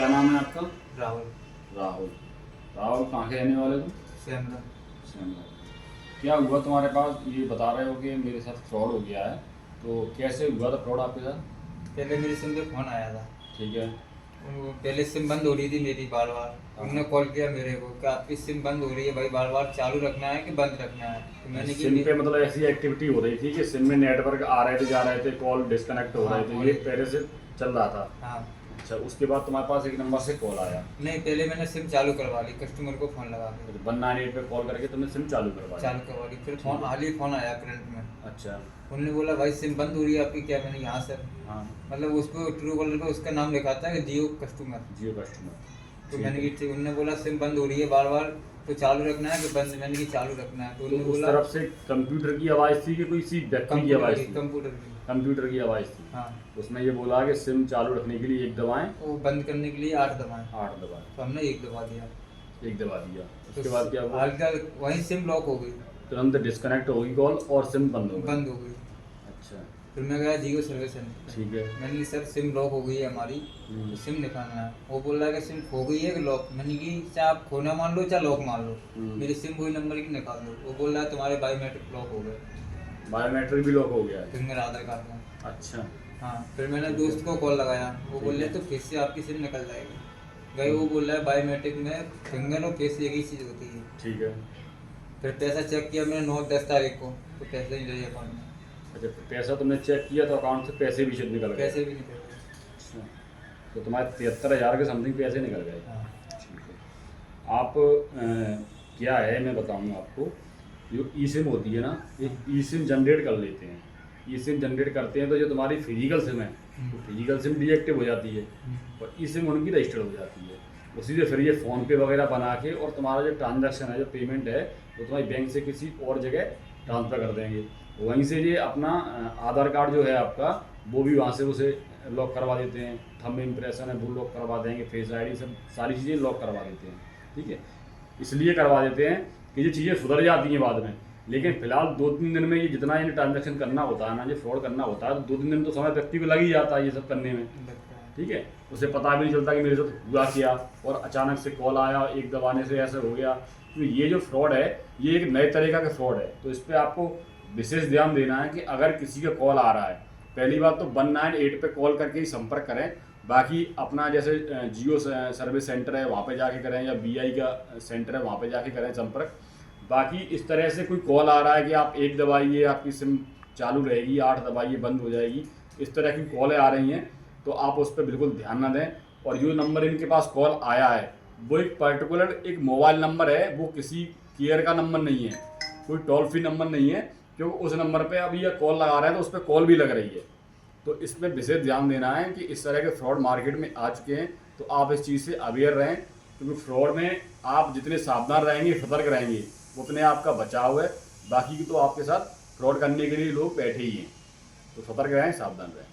क्या नाम है आपका? राहुल। राहुल। राहुल कहाँ के रहने वाले तुम? सेमरा। शिमला। क्या हुआ तुम्हारे पास? ये बता रहे हो कि मेरे साथ फ्रॉड हो गया है, तो कैसे हुआ था फ्रॉड आपके साथ? पहले मेरी सिम पे फ़ोन आया था। ठीक है। वो पहले सिम बंद हो रही थी मेरी बार बार। हाँ। उन्होंने कॉल किया मेरे को कि आपकी सिम बंद हो रही है भाई, बार बार चालू रखना है कि बंद रखना है। तो मैंने कि सिम पे मतलब ऐसी एक्टिविटी हो रही थी कि सिम में नेटवर्क आ रहे थे, जा रहे थे, कॉल डिस्कनेक्ट हो रहे थे, हाँ, ये पहले से चल रहा था। हाँ। अच्छा, उसके बाद तुम्हारे पास एक नंबर से कॉल आया? नहीं, पहले मैंने सिम चालू करवा ली, कस्टमर को फ़ोन लगा के 198 पे कॉल करके तुमने सिम चालू करवाई? चालू करवा ली। फिर फ़ोन हाल ही फ़ोन आया करंट में। अच्छा। उन्होंने बोला भाई सिम बंद हो रही है आपकी। क्या? मैंने यहाँ सर, हाँ। मतलब उस पर ट्रू कॉलर पे उसका नाम लिखा था कि जियो कस्टमर। जियो कस्टमर। तो मैंने की उन्होंने बोला सिम बंद हो रही है बार बार, तो चालू रखना है कि बंद? मैंने की चालू रखना है। तो तो उन्होंने उस बोला तरफ से कंप्यूटर की आवाज़ थी कि कोई सी व्यक्ति की आवाज़ थी? कंप्यूटर की। कंप्यूटर की आवाज़ थी। हाँ। उसने ये बोला कि सिम चालू रखने के लिए एक दबाएं, वो बंद करने के लिए 8 दबाएं। 8 दबाएं। तो हमने एक दबा दिया। एक दबा दिया। तो उसके बाद क्या हुआ? हल्का वहीं सिम लॉक हो गई, तुरंत डिस्कनेक्ट होगी कॉल और सिम बंद हो गई। बंद हो गई। अच्छा। फिर मैं गया जियो सर्विस सेंटर। ठीक है। मैंने कहा सर सिम लॉक हो गई है हमारी, तो सिम निकालना है। वो बोल रहा है कि सिम खो गई है कि लॉक। मैंने की चाहे आप खोना मान लो चाहे लॉक मान लो, मेरी सिम वही नंबर की निकाल दो। वो बोल रहा है तुम्हारे बायोमेट्रिक लॉक हो गए। बायोमेट्रिक भी लॉक हो गया है? फिर मेरा आधार कार्ड में। अच्छा। हाँ। फिर मैंने दोस्त को कॉल लगाया, वो बोल रहे तो फिर से आपकी सिम निकल जाएगी। गए, वो बोल रहा है बायोमेट्रिक में फिंगर और फेस एक ही चीज़ होती है। ठीक है। फिर पैसा चेक किया मैंने 9-10 तारीख को, तो पैसे नहीं रहे अकाउंट में। अच्छा, पैसा तुमने चेक किया तो अकाउंट से पैसे भी शायद निकल गए? पैसे भी नहीं रहे। अच्छा, तो तुम्हारे 73,000 के समथिंग पैसे निकल गए? हाँ। ठीक है। आप क्या है मैं बताऊंगा आपको। जो ई सिम होती है ना, ये ई सिम जनरेट कर लेते हैं। ई सिम जनरेट करते हैं तो जो तुम्हारी फिजिकल सिम है, तो फिजिकल सिम डीएक्टिव हो जाती है और ई सिम उनकी रजिस्टर्ड हो जाती है। उसी से फिर ये फ़ोन पे वगैरह बना के और तुम्हारा जो ट्रांजैक्शन है, जो पेमेंट है, वो तुम्हारी बैंक से किसी और जगह ट्रांसफ़र कर देंगे। वहीं से ये अपना आधार कार्ड जो है आपका, वो भी वहाँ से उसे लॉक करवा देते हैं। थंब इम्प्रेशन है वो लॉक करवा देंगे, फेस आईडी सब सारी चीज़ें लॉक करवा देते हैं। ठीक है, इसलिए करवा देते हैं कि ये चीज़ें सुधर जाती हैं बाद में। लेकिन फिलहाल 2-3 दिन में ये जितना इन्हें ट्रांजैक्शन करना होता है ना, ये फ्रॉड करना होता है, तो 2-3 दिन तो समय व्यक्ति को लग ही जाता है ये सब करने में। लगता है। ठीक है, उसे पता भी नहीं चलता कि मेरे साथ हुआ क्या, और अचानक से कॉल आया, एक दबाने से ऐसा हो गया। तो ये जो फ्रॉड है, ये एक नए तरीका का फ्रॉड है। तो इस पर आपको विशेष ध्यान देना है कि अगर किसी का कॉल आ रहा है, पहली बात तो 198 पे कॉल करके ही संपर्क करें। बाकी अपना जैसे जियो सर्विस सेंटर है वहाँ पे जाके करें, या बीआई का सेंटर है वहाँ पे जाके करें संपर्क। बाकी इस तरह से कोई कॉल आ रहा है कि आप 1 दबाइए आपकी सिम चालू रहेगी, 8 दबाइए बंद हो जाएगी, इस तरह की कॉलें आ रही हैं, तो आप उस पर बिल्कुल ध्यान ना दें। और जो नंबर इनके पास कॉल आया है वो एक पर्टिकुलर एक मोबाइल नंबर है, वो किसी केयर का नंबर नहीं है, कोई टोल फ्री नंबर नहीं है, क्योंकि उस नंबर पे अभी यह कॉल लगा रहे हैं तो उस पर कॉल भी लग रही है। तो इसमें विशेष ध्यान देना है कि इस तरह के फ्रॉड मार्केट में आ चुके हैं, तो आप इस चीज़ से अवेयर रहें। क्योंकि फ्रॉड में आप जितने सावधान रहेंगे, सतर्क रहेंगे, उतने आपका बचाव है। बाकी की तो आपके साथ फ्रॉड करने के लिए लोग बैठे ही हैं। तो सतर्क रहें, सावधान रहें।